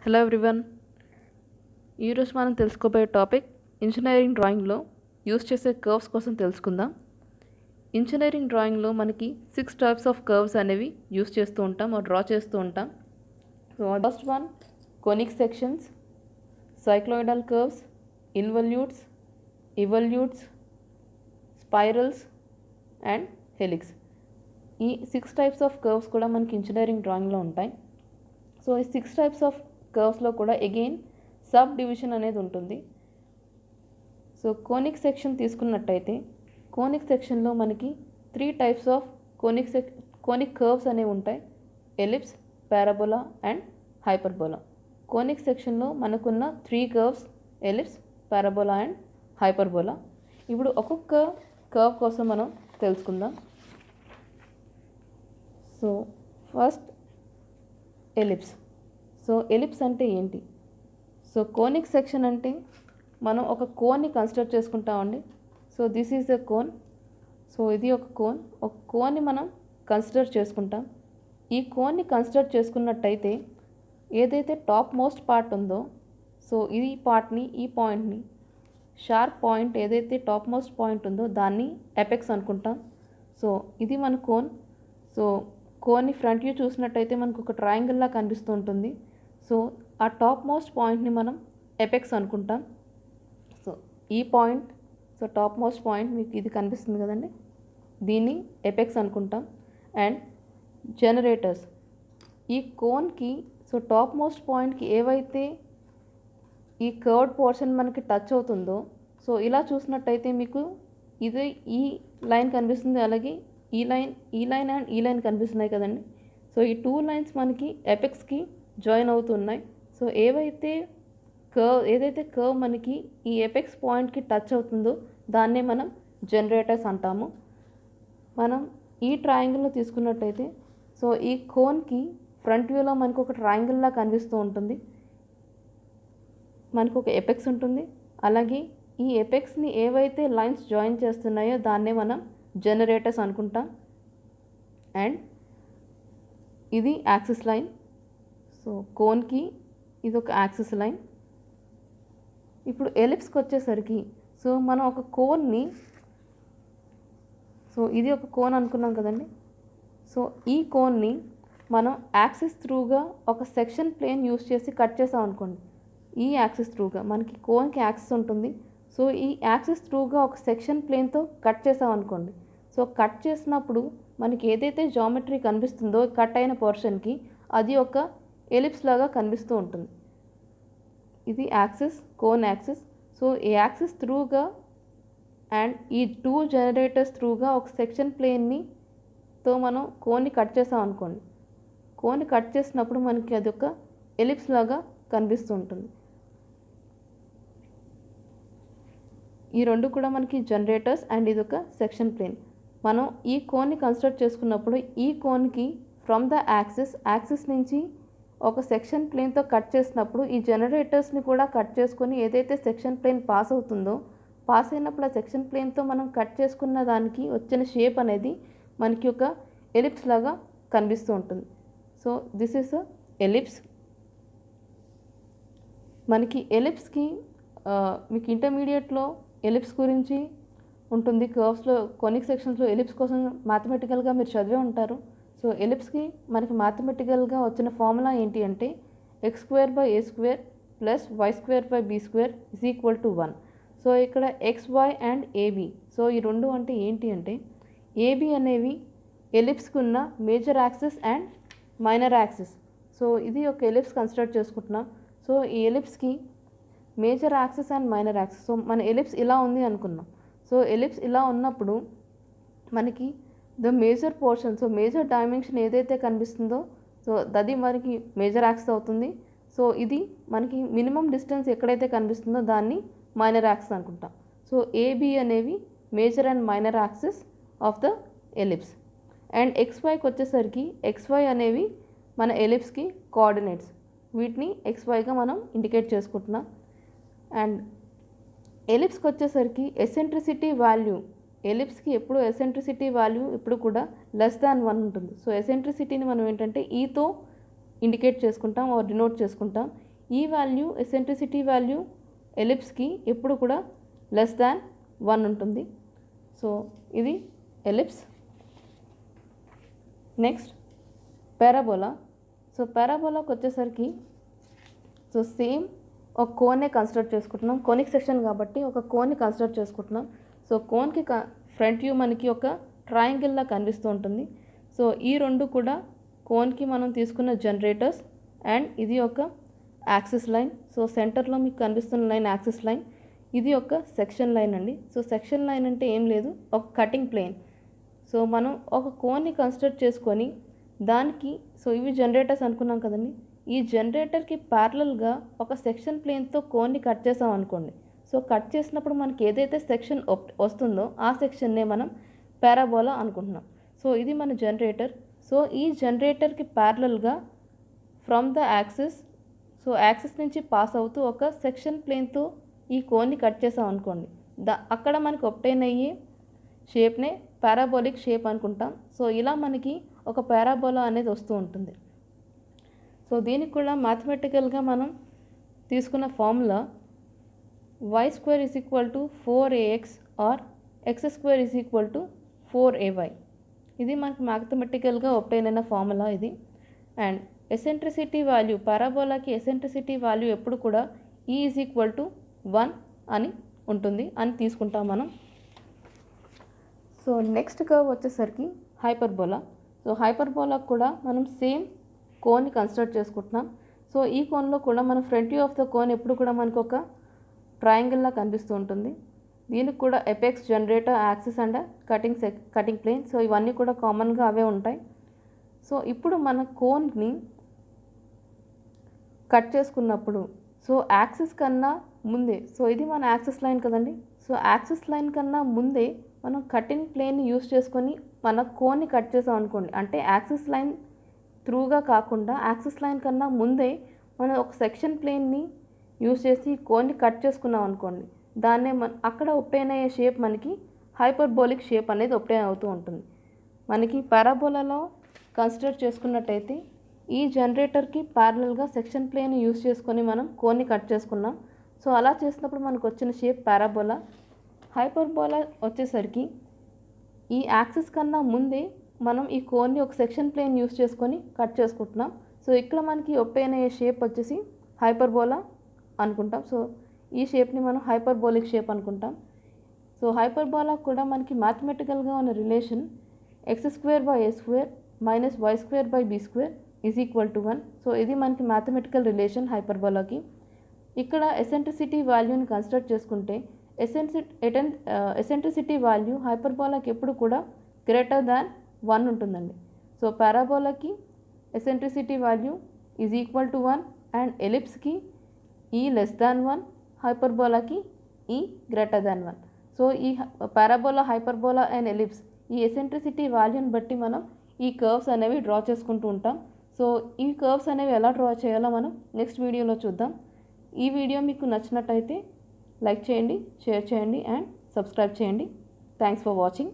Hello everyone. ఈరోజు మనం తెలుసుకోబోయే టాపిక్ ఇంజనీరింగ్ డ్రాయింగ్లో యూస్ చేసే కర్వ్స్ కోసం తెలుసుకుందాం. ఇంజనీరింగ్ డ్రాయింగ్లో మనకి 6 టైప్స్ ఆఫ్ కర్వ్స్ అనేవి యూస్ చేస్తూ ఉంటాం డ్రా చేస్తూ ఉంటాం. So first one conic sections, cycloidal curves, involutes, evolutes, spirals and helix. ఈ 6 టైప్స్ ఆఫ్ కర్వ్స్ కూడా మనకి ఇంజనీరింగ్ డ్రాయింగ్లో ఉంటాయి. సో ఈ 6 టైప్స్ ఆఫ్ కర్వ్స్లో కూడా అగైన్ సబ్ డివిజన్ అనేది ఉంటుంది. సో కోనిక్ సెక్షన్ తీసుకున్నట్టయితే కోనిక్ సెక్షన్లో మనకి 3 టైప్స్ ఆఫ్ కోనిక్ కర్వ్స్ అనేవి ఉంటాయి: ellipse, parabola and hyperbola. Conic సెక్షన్లో మనకున్న 3 curves ellipse, parabola and hyperbola. ఇప్పుడు ఒక్కొక్క కర్వ్ కోసం మనం తెలుసుకుందాం. So first ellipse. So ellipse అంటే ఏంటి? సో కోనిక్ సెక్షన్ అంటే మనం ఒక కోన్ని కన్సిడర్ చేసుకుంటామండి. So this is the cone. So ఇది ఒక కోన్ని మనం కన్సిడర్ చేసుకుంటాం. ఈ కోన్ని కన్సిడర్ చేసుకున్నట్టయితే ఏదైతే టాప్ మోస్ట్ పార్ట్ ఉందో, సో ఈ పాయింట్ని షార్ప్ పాయింట్ ఏదైతే టాప్ మోస్ట్ పాయింట్ ఉందో దాన్ని ఎపెక్స్ అనుకుంటాం. సో ఇది మన కోన్. సో కోన్ని ఫ్రంట్ వ్యూ చూసినట్టయితే మనకు ఒక ట్రయాంగిల్లా కనిపిస్తూ ఉంటుంది. సో ఆ టాప్ మోస్ట్ పాయింట్ని మనం ఎపెక్స్ అనుకుంటాం. సో ఈ point, so top most point మీకు ఇది కనిపిస్తుంది కదండి, దీన్ని ఎపెక్స్ అనుకుంటాం. అండ్ జనరేటర్స్, ఈ కోన్కి సో టాప్ మోస్ట్ పాయింట్కి ఏవైతే ఈ కర్వ్డ్ పోర్షన్ మనకి టచ్ అవుతుందో, సో ఇలా చూసినట్టయితే మీకు ఇది ఈ లైన్ కనిపిస్తుంది, అలాగే ఈ లైన్ అండ్ ఈ లైన్ కనిపిస్తున్నాయి కదండి. సో ఈ 2 లైన్స్ మనకి ఎపెక్స్కి జాయిన్ అవుతున్నాయి. సో ఏదైతే కర్వ్ మనకి ఈ ఎపెక్స్ పాయింట్కి టచ్ అవుతుందో దాన్నే మనం జనరేటర్స్ అంటాము. మనం ఈ ట్రయాంగిల్లో తీసుకున్నట్టయితే సో ఈ కోన్కి ఫ్రంట్ వ్యూలో మనకు ఒక ట్రయాంగిల్లా కనిపిస్తూ ఉంటుంది. మనకు ఒక ఎపెక్స్ ఉంటుంది, అలాగే ఈ ఎపెక్స్ని ఏవైతే లైన్స్ జాయిన్ చేస్తున్నాయో దాన్నే మనం జనరేటర్స్ అనుకుంటాం. అండ్ ఇది యాక్సిస్ లైన్. సో కోన్కి ఇది ఒక యాక్సిస్ లైన్. ఇప్పుడు ఎలిప్స్కి వచ్చేసరికి సో మనం ఒక కోన్ని, సో ఇది ఒక కోన్ అనుకున్నాం కదండి. సో ఈ కోన్ని మనం యాక్సిస్ త్రూగా ఒక సెక్షన్ ప్లేన్ యూస్ చేసి కట్ చేసాం అనుకోండి. ఈ యాక్సిస్ త్రూగా మనకి కోన్కి యాక్సిస్ ఉంటుంది. సో ఈ యాక్సిస్ త్రూగా ఒక సెక్షన్ ప్లేన్తో కట్ చేసాం అనుకోండి. సో కట్ చేసినప్పుడు మనకి ఏదైతే జామెట్రీ కనిపిస్తుందో కట్ అయిన పోర్షన్కి అది ఒక ఎలిప్స్ లాగా కనిపిస్తూ ఉంటుంది. ఇది యాక్సిస్, కోన్ యాక్సిస్. సో ఈ యాక్సిస్ త్రూగా అండ్ ఈ 2 జనరేటర్స్ త్రూగా ఒక సెక్షన్ ప్లేన్తో మనం కోన్ని కట్ చేసాం అనుకోండి. కోన్ని కట్ చేసినప్పుడు మనకి అది ఒక ఎలిప్స్ లాగా కనిపిస్తూ ఉంటుంది. ఈ 2 కూడా మనకి జనరేటర్స్ అండ్ ఇది ఒక సెక్షన్ ప్లేన్. మనం ఈ కోన్ని కన్సిడర్ చేసుకున్నప్పుడు ఈ కోన్కి ఫ్రమ్ ద యాక్సిస్ నుంచి ఒక సెక్షన్ ప్లేన్తో కట్ చేసినప్పుడు ఈ జనరేటర్స్ని కూడా కట్ చేసుకొని ఏదైతే సెక్షన్ ప్లేన్ పాస్ అవుతుందో, పాస్ అయినప్పుడు ఆ సెక్షన్ ప్లేన్తో మనం కట్ చేసుకున్న దానికి వచ్చిన షేప్ అనేది మనకి ఒక ఎలిప్స్ లాగా కనిపిస్తూ ఉంటుంది. So this is a ellipse. మనకి ఎలిప్స్కి మీకు ఇంటర్మీడియట్లో ఎలిప్స్ గురించి ఉంటుంది. కర్వ్స్లో కోనిక్ సెక్షన్స్లో ఎలిప్స్ కోసం మ్యాథమెటికల్గా మీరు చదివే ఉంటారు. సో ఎలిప్స్కి మనకి మ్యాథమెటికల్గా వచ్చిన ఫార్ములా ఏంటి అంటే x² + y² + b² = 1. సో ఇక్కడ xy అండ్ ఏబి, సో ఈ 2 అంటే ఏంటి అంటే ఏబి అనేవి ఎలిప్స్కి ఉన్న major axis and minor axis. So ఇది ఒక ఎలిప్స్ కన్సిడర్ చేసుకుంటున్నాం. సో ఈ ఎలిప్స్కి major axis and minor axis. So మన ఎలిప్స్ ఇలా ఉంది అనుకున్నాం. సో ఎలిప్స్ ఇలా ఉన్నప్పుడు మనకి the major portion, so major dimension ఏదైతే కనిపిస్తుందో సో అది మనకి మేజర్ యాక్సిస్ అవుతుంది. సో ఇది మనకి మినిమం డిస్టెన్స్ ఎక్కడైతే కనిపిస్తుందో దాన్ని మైనర్ యాక్సిస్ అనుకుంటాం. సో ఏబి అనేవి major and minor axis of the ellipse. And XYకి వచ్చేసరికి XY అనేవి మన ఎలిప్స్కి కోఆర్డినేట్స్. వీటిని XYగా మనం ఇండికేట్ చేసుకుంటున్నాం. అండ్ ఎలిప్స్కి వచ్చేసరికి ఎసెంట్రిసిటీ వాల్యూ, ఎలిప్స్కి ఎప్పుడు ఎసెంట్రిసిటీ వాల్యూ ఎప్పుడు కూడా <1 ఉంటుంది. సో ఎసెంట్రిసిటీని మనం ఏంటంటే ఈతో ఇండికేట్ చేసుకుంటాం ఆర్ డినోట్ చేసుకుంటాం. ఈ వాల్యూ ఎసెంట్రిసిటీ వాల్యూ ఎలిప్స్కి ఎప్పుడు కూడా లెస్ దాన్ 1 ఉంటుంది. సో ఇది ఎలిప్స్. Next parabola. సో పారాబోలాకి వచ్చేసరికి సో సేమ్ ఒక కోనే కన్సిడర్ చేసుకుంటున్నాం. కోనిక్ సెక్షన్ కాబట్టి ఒక కోన్ని కన్సిడర్ చేసుకుంటున్నాం. సో కోన్కి ఫ్రంట్ వ్యూ మనకి ఒక ట్రయాంగిల్లా కనిపిస్తూ ఉంటుంది. సో ఈ రెండు కూడా కోన్కి మనం తీసుకున్న జనరేటర్స్ అండ్ ఇది ఒక యాక్సిస్ లైన్. సో సెంటర్లో మీకు కనిపిస్తున్న లైన్ యాక్సిస్ లైన్, ఇది ఒక సెక్షన్ లైన్ అండి. సో సెక్షన్ లైన్ అంటే ఏం లేదు, ఒక కటింగ్ ప్లేన్. సో మనం ఒక కోన్ని కన్సిడర్ చేసుకొని దానికి సో ఇవి జనరేటర్స్ అనుకున్నాం కదండి, ఈ జనరేటర్కి ప్యారలల్గా ఒక సెక్షన్ ప్లేన్తో కోన్ని కట్ చేసాం అనుకోండి. సో కట్ చేసినప్పుడు మనకి ఏదైతే సెక్షన్ వస్తుందో ఆ సెక్షన్నే మనం పారాబోలా అనుకుంటున్నాం. సో ఇది మన జనరేటర్. సో ఈ జనరేటర్కి ప్యారలల్గా from the axis, so axis నుంచి పాస్ అవుతూ ఒక సెక్షన్ ప్లేన్తో ఈ కోన్ని కట్ చేసాం అనుకోండి, అక్కడ మనకి ఒప్టైన్ అయ్యే షేప్నే పారాబోలిక్ షేప్ అనుకుంటాం. సో ఇలా మనకి ఒక పారాబోలా అనేది వస్తూ ఉంటుంది. సో దీనికి కూడా మ్యాథమెటికల్గా మనం తీసుకున్న formula y² = 4ax are x² = 4ay. ఇది మనకి మ్యాథమెటికల్గా ఒప్టైన్ అయిన ఫార్ములా ఇది. అండ్ ఎసెంట్రిసిటీ వాల్యూ, పారాబోలాకి ఎసెంట్రిసిటీ వాల్యూ ఎప్పుడు కూడా E = 1 అని ఉంటుంది అని తీసుకుంటాం మనం. సో నెక్స్ట్ కర్వ్ వచ్చేసరికి హైపర్బోలా. సో హైపర్బోలాకు కూడా మనం సేమ్ కోన్ని కన్సిడర్ చేసుకుంటున్నాం. సో ఈ కోన్లో కూడా మన front view of the cone ఎప్పుడు కూడా మనకు ఒక ట్రయాంగిల్లా కనిపిస్తూ ఉంటుంది. దీనికి కూడా apex, generator, axis and cutting plane. So ఇవన్నీ కూడా కామన్గా అవే ఉంటాయి. సో ఇప్పుడు మన కోన్ని కట్ చేసుకున్నప్పుడు సో యాక్సిస్ కన్నా ముందే, సో ఇది మన యాక్సిస్ లైన్ కదండి, సో యాక్సిస్ లైన్ కన్నా ముందే మనం కటింగ్ ప్లేన్ని యూస్ చేసుకొని మన కోన్ని కట్ చేసాం అనుకోండి, అంటే యాక్సిస్ లైన్ త్రూగా కాకుండా యాక్సిస్ లైన్ కన్నా ముందే మనం ఒక సెక్షన్ ప్లేన్ని యూస్ చేసి కోన్ని కట్ చేసుకున్నాం అనుకోండి, దాన్నే అక్కడ ఒప్టైన్ అయ్యే షేప్ మనకి హైపర్బోలిక్ షేప్ అనేది ఒప్టైన్ అవుతూ ఉంటుంది. మనకి పారాబోలాలో కన్సిడర్ చేసుకున్నట్టయితే ఈ జనరేటర్కి ప్యారలల్గా సెక్షన్ ప్లేన్ యూస్ చేసుకొని మనం కోన్ని కట్ చేసుకున్నాం. సో అలా చేసినప్పుడు మనకు వచ్చిన షేప్ పారాబోలా. హైపర్బోలా వచ్చేసరికి ఈ యాక్సిస్ కన్నా ముందే మనం ఈ కోన్ని ఒక సెక్షన్ ప్లేన్ యూస్ చేసుకొని కట్ చేసుకుంటున్నాం. సో ఇక్కడ మనకి ఒప్టైన్ అయ్యే షేప్ వచ్చేసి హైపర్బోలా అనుకుంటాం. సో ఈ షేప్ని మనం హైపర్బోలిక్ షేప్ అనుకుంటాం. సో హైపర్బోలా కూడా మనకి మ్యాథమెటికల్గా ఉన్న relation x² - y² b² = 1. So ఇది మనకి మ్యాథమెటికల్ రిలేషన్ హైపర్బోలాకి. ఇక్కడ ఎసెంట్రిసిటీ వాల్యూని కన్సిడర్ చేసుకుంటే ఎసెంట్రిసిటీ వాల్యూ హైపర్బోలాకి ఎప్పుడు కూడా గ్రేటర్ దాన్ 1 ఉంటుందండి. సో పారాబోలాకి ఎసెంట్రిసిటీ వాల్యూ = 1 అండ్ ఎలిప్స్కి E <1, హైపర్బోలాకి E <1. సో ఈ పారాబోలా, హైపర్బోలా అండ్ ఎలిప్స్ ఈ ఎసెంట్రిసిటీ వాల్యూని బట్టి మనం ఈ కర్వ్స్ అనేవి డ్రా చేసుకుంటూ ఉంటాం. సో ఈ కర్వ్స్ అనేవి ఎలా డ్రా చేయాలో మనం నెక్స్ట్ వీడియోలో చూద్దాం. ఈ వీడియో మీకు నచ్చినట్టయితే లైక్ చేయండి, షేర్ చేయండి అండ్ సబ్స్క్రైబ్ చేయండి. Thanks for watching.